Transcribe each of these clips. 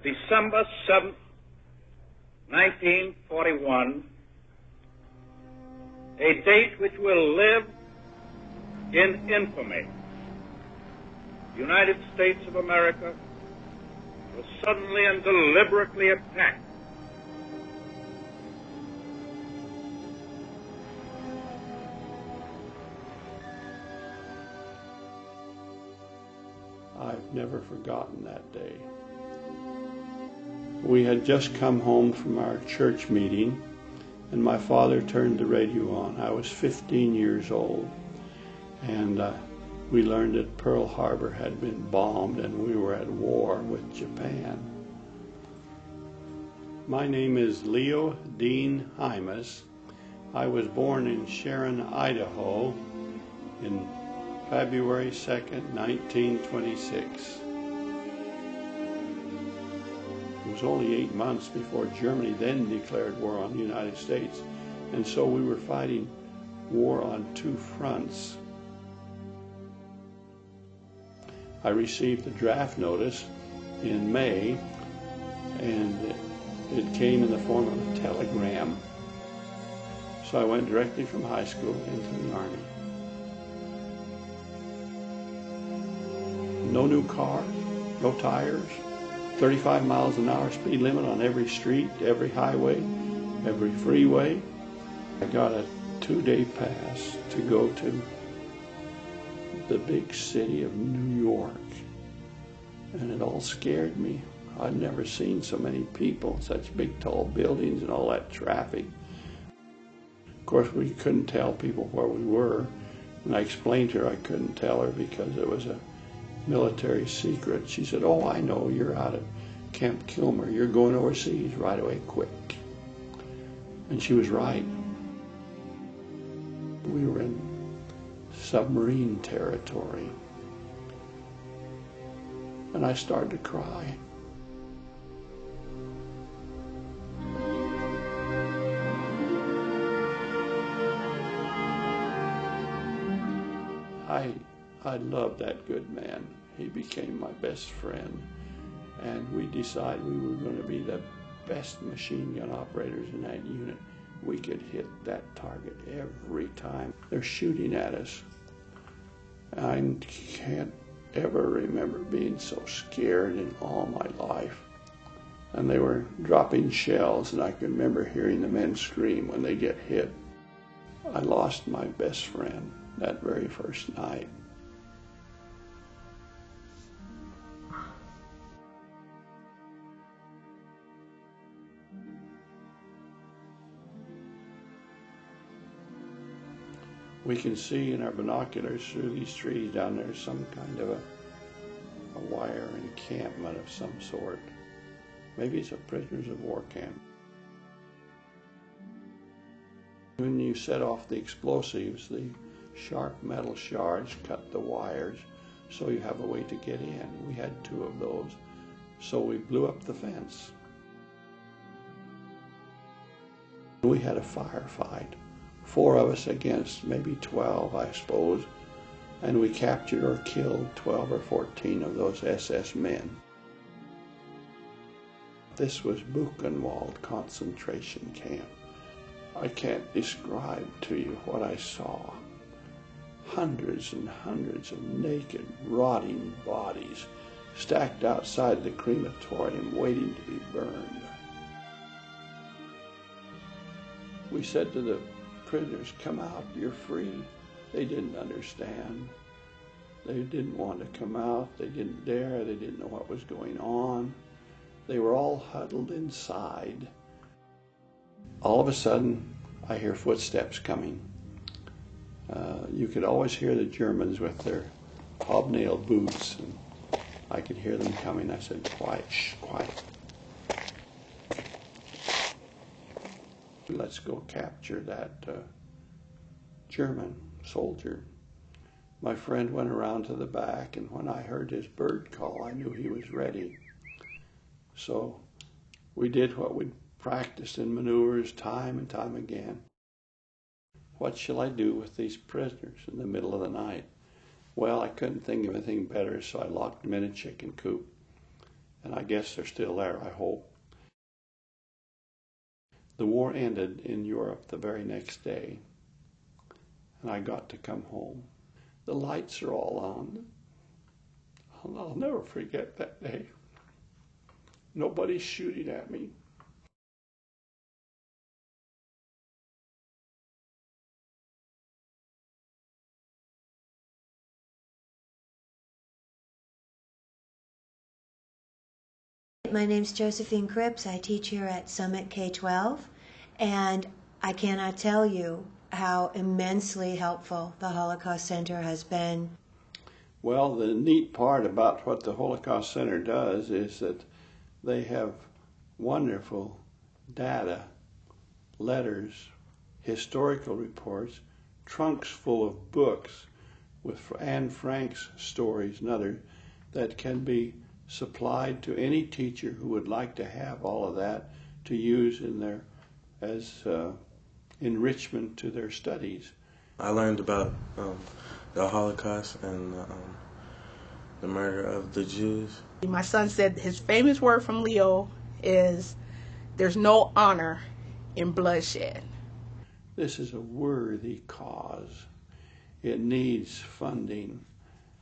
December 7th, 1941, a date which will live in infamy. The United States of America was suddenly and deliberately attacked. I've never forgotten that day. We had just come home from our church meeting, and my father turned the radio on. I was 15 years old, and we learned that Pearl Harbor had been bombed and we were at war with Japan. My name is Leo Dean Hymas. I was born in Sharon, Idaho in February 2nd, 1926. It was only 8 months before Germany then declared war on the United States, and so we were fighting war on two fronts. I received a draft notice in May, and it came in the form of a telegram. So I went directly from high school into the Army. No new cars, no tires, 35 miles an hour speed limit on every street, every highway, every freeway. I got a 2-day pass to go to the big city of New York, and it all scared me. I'd never seen so many people, such big tall buildings and all that traffic. Of course, we couldn't tell people where we were, and I explained to her I couldn't tell her because it was a military secret. She said, "Oh, I know, you're out at Camp Kilmer. You're going overseas right away, quick." And she was right. We were in submarine territory, and I started to cry. I loved that good man. He became my best friend, and we decided we were going to be the best machine gun operators in that unit. We could hit that target every time they're shooting at us. I can't ever remember being so scared in all my life. And they were dropping shells, and I can remember hearing the men scream when they get hit. I lost my best friend that very first night. We can see in our binoculars through these trees down there some kind of a wire encampment of some sort. Maybe it's a prisoners of war camp. When you set off the explosives, the sharp metal shards cut the wires, so you have a way to get in. We had 2 of those, so we blew up the fence. We had a firefight. 4 of us against maybe 12, I suppose, and we captured or killed 12 or 14 of those SS men. This was Buchenwald concentration camp. I can't describe to you what I saw. Hundreds and hundreds of naked, rotting bodies stacked outside the crematorium waiting to be burned. We said to the prisoners, "Come out, you're free." They didn't understand. They didn't want to come out. They didn't dare. They didn't know what was going on. They were all huddled inside. All of a sudden, I hear footsteps coming. You could always hear the Germans with their hobnail boots, and I could hear them coming. I said, "Quiet, shh, quiet. Let's go capture that German soldier." My friend went around to the back, and when I heard his bird call, I knew he was ready. So we did what we'd practiced in maneuvers time and time again. What shall I do with these prisoners in the middle of the night? Well, I couldn't think of anything better, so I locked them in a chicken coop. and I guess they're still there, I hope. The war ended in Europe the very next day, and I got to come home. The lights are all on. I'll never forget that day. Nobody's shooting at me. My name's Josephine Cripps. I teach here at Summit K-12, and I cannot tell you how immensely helpful the Holocaust Center has been. Well, the neat part about what the Holocaust Center does is that they have wonderful data, letters, historical reports, trunks full of books with Anne Frank's stories and others that can be supplied to any teacher who would like to have all of that to use in their as enrichment to their studies. I learned about the Holocaust and the murder of the Jews. My son said his famous word from Leo is, "There's no honor in bloodshed." This is a worthy cause. It needs funding.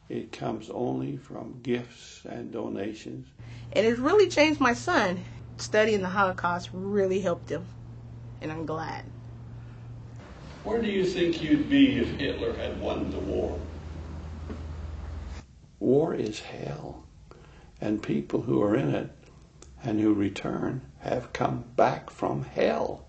It comes only from gifts and donations. And it really changed my son. Studying the Holocaust really helped him, and I'm glad. Where do you think you'd be if Hitler had won the war? War is hell, and people who are in it and who return have come back from hell.